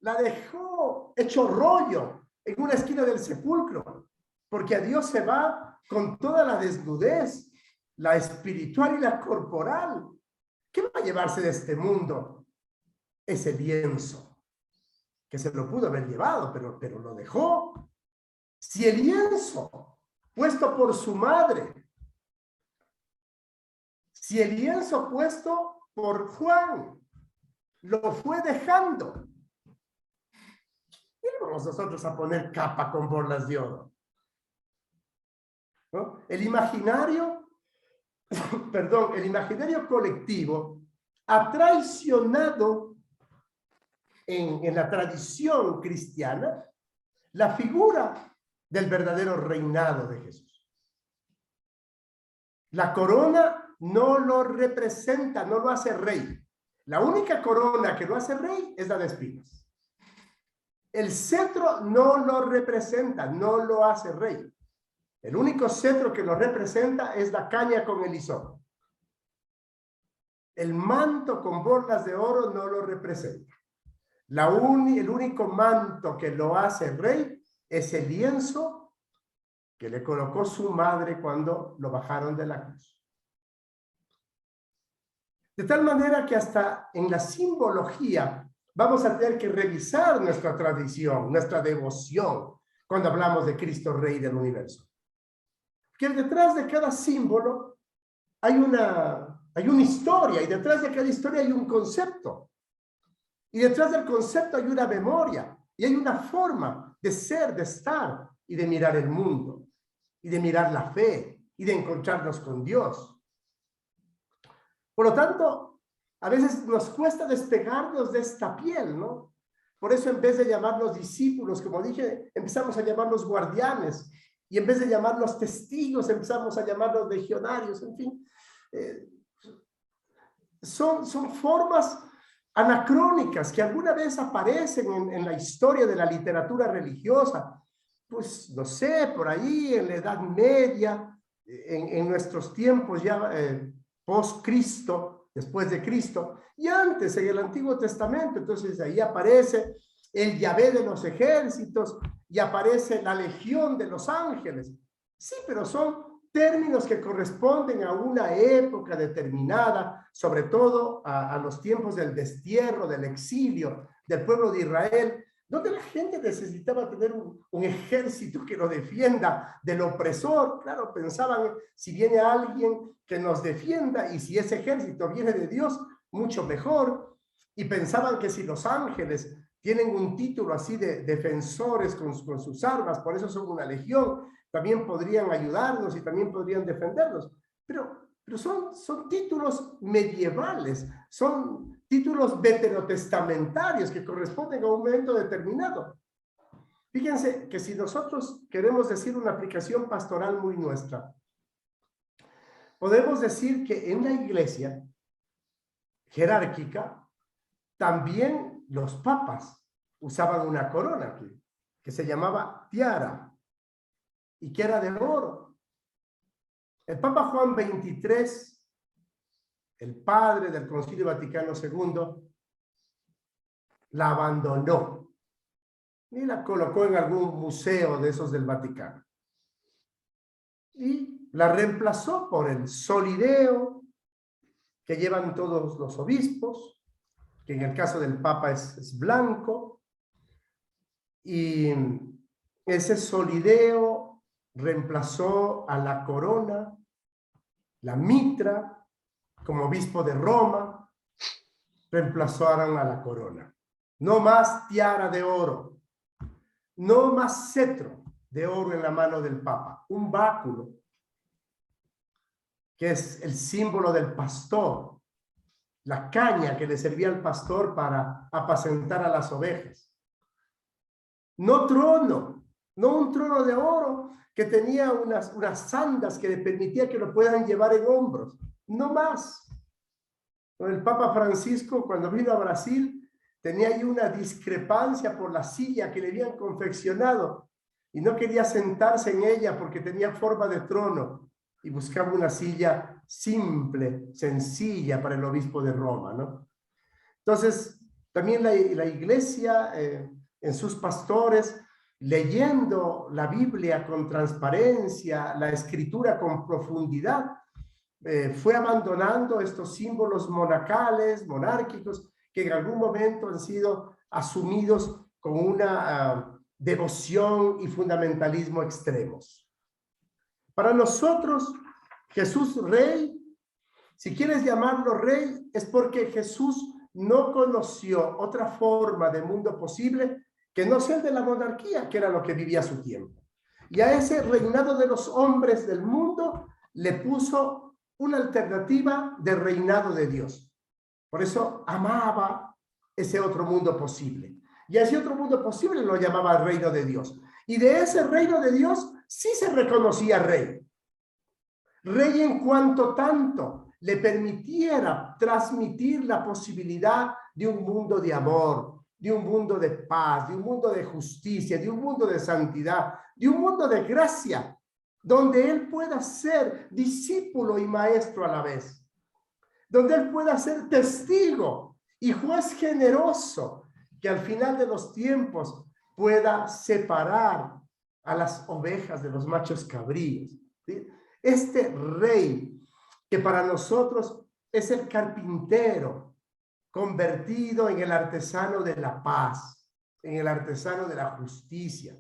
La dejó hecho rollo en una esquina del sepulcro. Porque a Dios se va con toda la desnudez, la espiritual y la corporal. ¿Qué va a llevarse de este mundo? Ese lienzo, que se lo pudo haber llevado, pero lo dejó. Si el lienzo puesto por su madre, si el lienzo puesto por Juan lo fue dejando, ¿qué le vamos nosotros a poner capa con borlas de oro? ¿No? El imaginario, perdón, el imaginario colectivo ha traicionado en la tradición cristiana la figura del verdadero reinado de Jesús. La corona no lo representa, no lo hace rey. La única corona que lo hace rey es la de espinas. El cetro no lo representa, no lo hace rey. El único cetro que lo representa es la caña con el hisopo. El manto con borlas de oro no lo representa. El único manto que lo hace rey es el lienzo que le colocó su madre cuando lo bajaron de la cruz. De tal manera que hasta en la simbología vamos a tener que revisar nuestra tradición, nuestra devoción, cuando hablamos de Cristo Rey del universo. Que detrás de cada símbolo hay una historia, y detrás de cada historia hay un concepto. Y detrás del concepto hay una memoria, y hay una forma de ser, de estar, y de mirar el mundo, y de mirar la fe, y de encontrarnos con Dios. Por lo tanto, a veces nos cuesta despegarnos de esta piel, ¿no? Por eso en vez de llamarlos discípulos, como dije, empezamos a llamarlos guardianes, y en vez de llamarlos testigos, empezamos a llamarlos legionarios, en fin. Son formas anacrónicas que alguna vez aparecen en la historia de la literatura religiosa, pues no sé, por ahí en la Edad Media, en nuestros tiempos ya post-Cristo, después de Cristo, y antes en el Antiguo Testamento. Entonces ahí aparece el Yahvé de los ejércitos y aparece la legión de los ángeles. Sí, pero son términos que corresponden a una época determinada, sobre todo a los tiempos del destierro, del exilio del pueblo de Israel, donde la gente necesitaba tener un ejército que lo defienda del opresor. Claro, pensaban, si viene alguien que nos defienda, y si ese ejército viene de Dios, mucho mejor. Y pensaban que si los ángeles tienen un título así de defensores con sus armas, por eso son una legión, también podrían ayudarnos y también podrían defendernos. Pero son títulos medievales, son títulos veterotestamentarios que corresponden a un momento determinado. Fíjense que si nosotros queremos decir una aplicación pastoral muy nuestra, podemos decir que en la iglesia jerárquica también los papas usaban una corona que se llamaba tiara y que era de oro. El Papa Juan XXIII, el padre del Concilio Vaticano II, la abandonó y la colocó en algún museo de esos del Vaticano. Y la reemplazó por el solideo que llevan todos los obispos, que en el caso del Papa es blanco, y ese solideo reemplazó a la corona, la mitra, como obispo de Roma, reemplazaron a la corona. No más tiara de oro, no más cetro de oro en la mano del Papa, un báculo, que es el símbolo del pastor, la caña que le servía al pastor para apacentar a las ovejas. No trono, no un trono de oro que tenía unas sandas que le permitía que lo puedan llevar en hombros, no más. El Papa Francisco, cuando vino a Brasil, tenía ahí una discrepancia por la silla que le habían confeccionado y no quería sentarse en ella porque tenía forma de trono y buscaba una silla simple, sencilla para el obispo de Roma, ¿no? Entonces, también la iglesia, en sus pastores, leyendo la Biblia con transparencia, la escritura con profundidad, fue abandonando estos símbolos monacales, monárquicos, que en algún momento han sido asumidos con una devoción y fundamentalismo extremos. Para nosotros, Jesús Rey, si quieres llamarlo Rey, es porque Jesús no conoció otra forma de mundo posible que no sea el de la monarquía, que era lo que vivía a su tiempo. Y a ese reinado de los hombres del mundo le puso una alternativa de reinado de Dios. Por eso amaba ese otro mundo posible. Y a ese otro mundo posible lo llamaba reino de Dios. Y de ese reino de Dios sí se reconocía rey. Rey en cuanto tanto le permitiera transmitir la posibilidad de un mundo de amor, de un mundo de paz, de un mundo de justicia, de un mundo de santidad, de un mundo de gracia, donde él pueda ser discípulo y maestro a la vez, donde él pueda ser testigo y juez generoso, que al final de los tiempos pueda separar a las ovejas de los machos cabríos, ¿sí? Este rey que para nosotros es el carpintero convertido en el artesano de la paz, en el artesano de la justicia,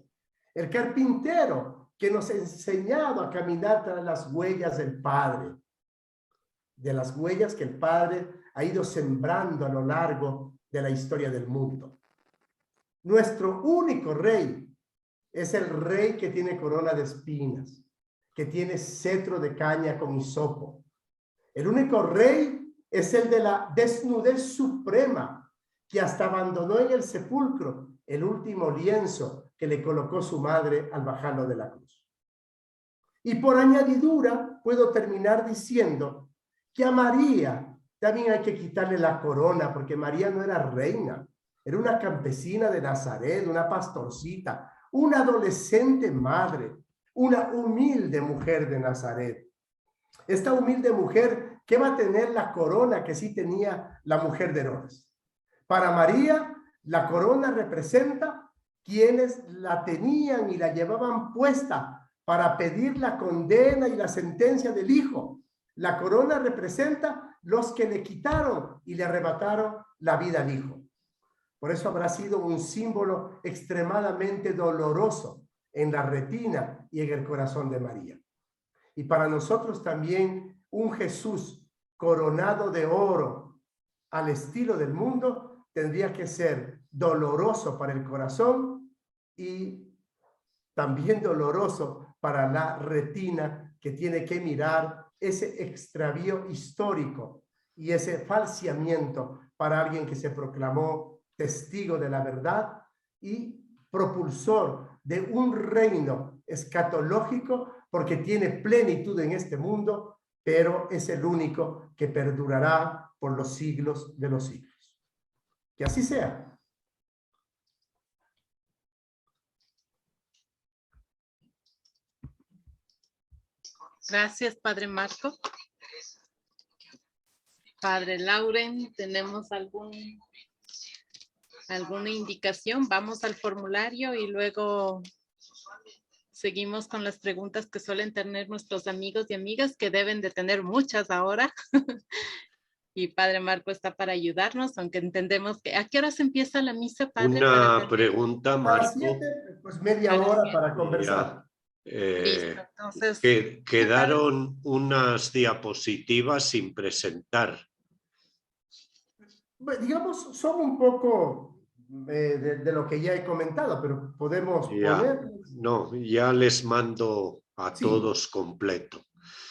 el carpintero que nos ha enseñado a caminar tras las huellas del Padre, de las huellas que el Padre ha ido sembrando a lo largo de la historia del mundo. Nuestro único rey es el rey que tiene corona de espinas, que tiene cetro de caña con hisopo. El único rey es el de la desnudez suprema, que hasta abandonó en el sepulcro el último lienzo que le colocó su madre al bajarlo de la cruz. Y por añadidura puedo terminar diciendo que a María también hay que quitarle la corona, porque María no era reina, era una campesina de Nazaret, una pastorcita, una adolescente madre, una humilde mujer de Nazaret. Esta humilde mujer que va a tener la corona que sí tenía la mujer de Herodes. Para María, la corona representa quienes la tenían y la llevaban puesta para pedir la condena y la sentencia del hijo. La corona representa los que le quitaron y le arrebataron la vida al hijo. Por eso habrá sido un símbolo extremadamente doloroso en la retina y en el corazón de María. Y para nosotros también un Jesús coronado de oro al estilo del mundo tendría que ser doloroso para el corazón y también doloroso para la retina, que tiene que mirar ese extravío histórico y ese falseamiento para alguien que se proclamó testigo de la verdad y propulsor de un reino escatológico, porque tiene plenitud en este mundo, pero es el único que perdurará por los siglos de los siglos. Que así sea. Gracias, Padre Marco. Padre Lauren, ¿tenemos alguna indicación? Vamos al formulario y luego seguimos con las preguntas que suelen tener nuestros amigos y amigas, que deben de tener muchas ahora. Y Padre Marco está para ayudarnos, aunque entendemos que... ¿A qué horas empieza la misa, Padre? Una pregunta, A las Marco. 7, pues media hora para conversar. Listo, entonces... Quedaron unas diapositivas sin presentar. Digamos, son un poco de lo que ya he comentado, pero podemos poner... No, ya les mando a Sí. todos completo.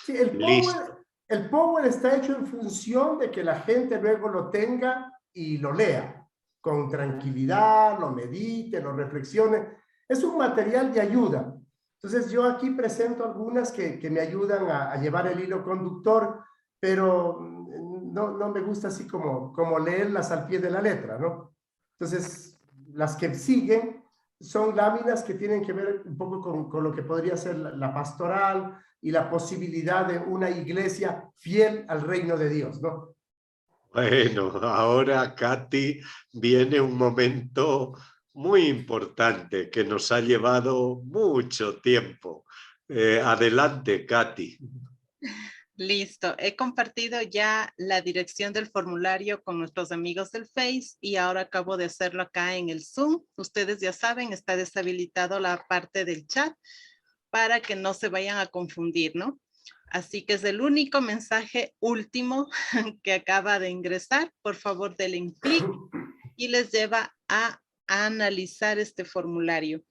Sí, Listo. el Power está hecho en función de que la gente luego lo tenga y lo lea con tranquilidad, lo medite, lo reflexione. Es un material de ayuda. Entonces yo aquí presento algunas que me ayudan a llevar el hilo conductor, pero no me gusta así como leerlas al pie de la letra, ¿no? Entonces, las que siguen son láminas que tienen que ver un poco con lo que podría ser la pastoral y la posibilidad de una iglesia fiel al reino de Dios, ¿no? Bueno, ahora, Katy, viene un momento muy importante que nos ha llevado mucho tiempo. Adelante, Katy. Listo, he compartido ya la dirección del formulario con nuestros amigos del Face y ahora acabo de hacerlo acá en el Zoom. Ustedes ya saben, está deshabilitado la parte del chat para que no se vayan a confundir, ¿no? Así que es el único mensaje último que acaba de ingresar. Por favor, denle un clic y les lleva a analizar este formulario.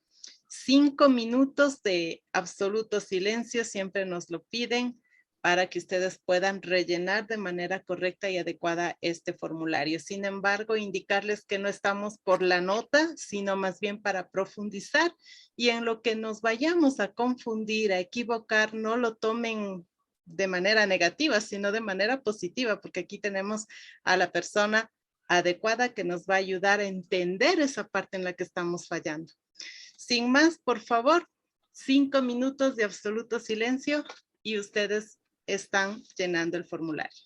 5 minutos de absoluto silencio, siempre nos lo piden para que ustedes puedan rellenar de manera correcta y adecuada este formulario. Sin embargo, indicarles que no estamos por la nota, sino más bien para profundizar y en lo que nos vayamos a confundir, a equivocar, no lo tomen de manera negativa, sino de manera positiva, porque aquí tenemos a la persona adecuada que nos va a ayudar a entender esa parte en la que estamos fallando. Sin más, por favor, 5 minutos de absoluto silencio y ustedes están llenando el formulario.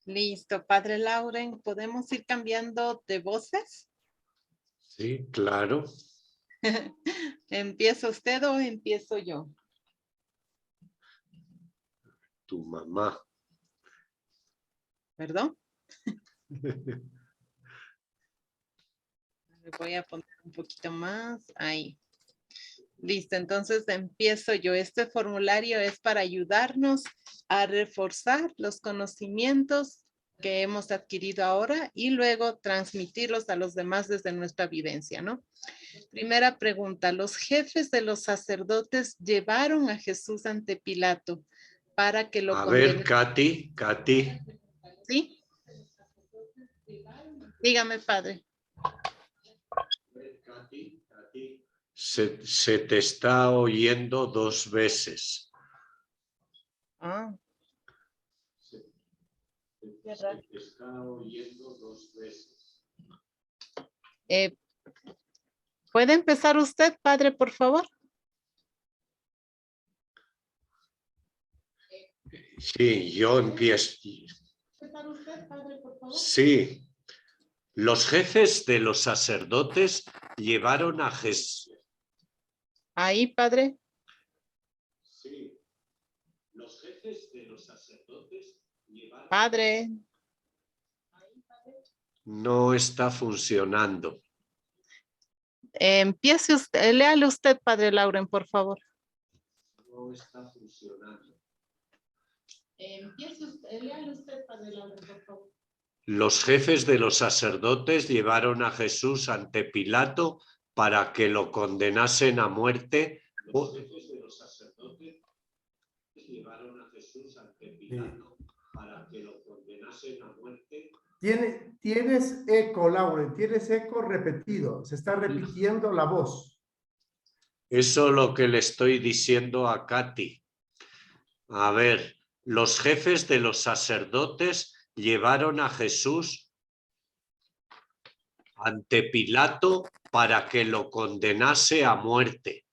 Listo, Padre Lauren, ¿podemos ir cambiando de voces? Sí, claro. ¿Empieza usted o empiezo yo? Tu mamá. ¿Perdón? Le voy a poner un poquito más. Ahí. Listo, entonces empiezo yo. Este formulario es para ayudarnos a reforzar los conocimientos que hemos adquirido ahora y luego transmitirlos a los demás desde nuestra vivencia, ¿no? Primera pregunta, los jefes de los sacerdotes llevaron a Jesús ante Pilato para que lo A ver, condene. Katy. ¿Sí? Dígame, padre. Se te está oyendo 2 veces. Ah. Se te está oyendo 2 veces. ¿Puede empezar usted, padre, por favor? Sí, yo empiezo. ¿Empezar usted, padre, por favor? Sí. Los jefes de los sacerdotes llevaron a Jesús. Ahí, padre. Sí. Los jefes de los sacerdotes llevaron. Padre. No está funcionando. Empiece usted, léale usted, padre Lauren, por favor. No está funcionando. Empiece usted, léale usted, padre Lauren, por favor. Los jefes de los sacerdotes llevaron a Jesús ante Pilato para que lo condenasen a muerte. Los jefes de los sacerdotes llevaron a Jesús ante Pilato para que lo condenasen a muerte. Tienes eco, Lauren, tienes eco repetido, se está repitiendo la voz. Eso es lo que le estoy diciendo a Katy. A ver, los jefes de los sacerdotes llevaron a Jesús ante Pilato para que lo condenase a muerte,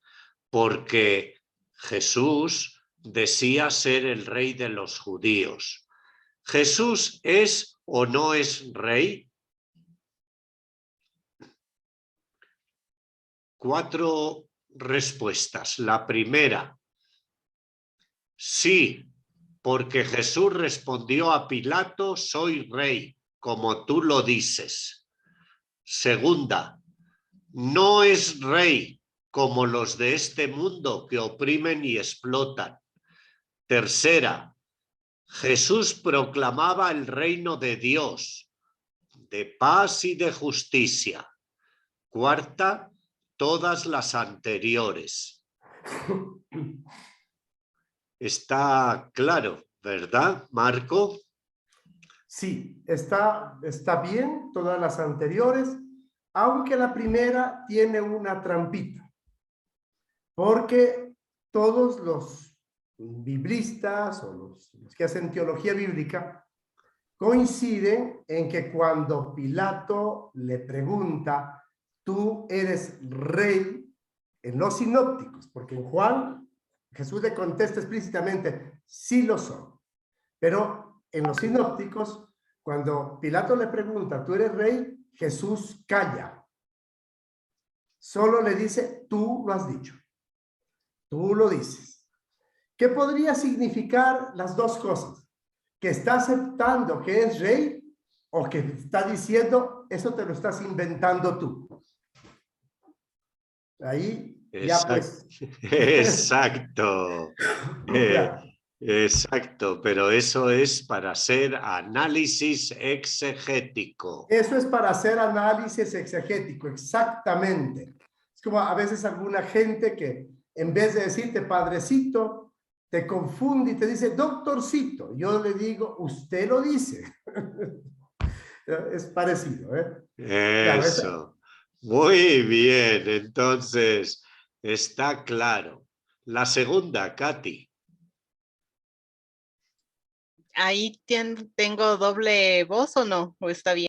porque Jesús decía ser el rey de los judíos. ¿Jesús es o no es rey? 4 respuestas. La primera, sí, porque Jesús respondió a Pilato, soy rey, como tú lo dices. Segunda, no es rey como los de este mundo que oprimen y explotan. Tercera, Jesús proclamaba el reino de Dios, de paz y de justicia. Cuarta, todas las anteriores. Está claro, ¿verdad, Marco? Sí, está bien, todas las anteriores, aunque la primera tiene una trampita, porque todos los biblistas o los que hacen teología bíblica coinciden en que cuando Pilato le pregunta, ¿tú eres rey? En los sinópticos, porque en Juan Jesús le contesta explícitamente, sí lo soy, pero en los sinópticos, cuando Pilato le pregunta, ¿tú eres rey? Jesús calla. Solo le dice, tú lo has dicho. Tú lo dices. ¿Qué podría significar las dos cosas? Que está aceptando que es rey o que está diciendo, eso te lo estás inventando tú. Ahí ya pues. Exacto. Ya. Exacto, pero eso es para hacer análisis exegético. Eso es para hacer análisis exegético, exactamente. Es como a veces alguna gente que en vez de decirte padrecito, te confunde y te dice doctorcito. Yo le digo, usted lo dice. Es parecido, ¿eh? Claro, Eso. Muy bien, entonces está claro. La segunda, Katy. Ahí tengo doble voz o no, o está bien.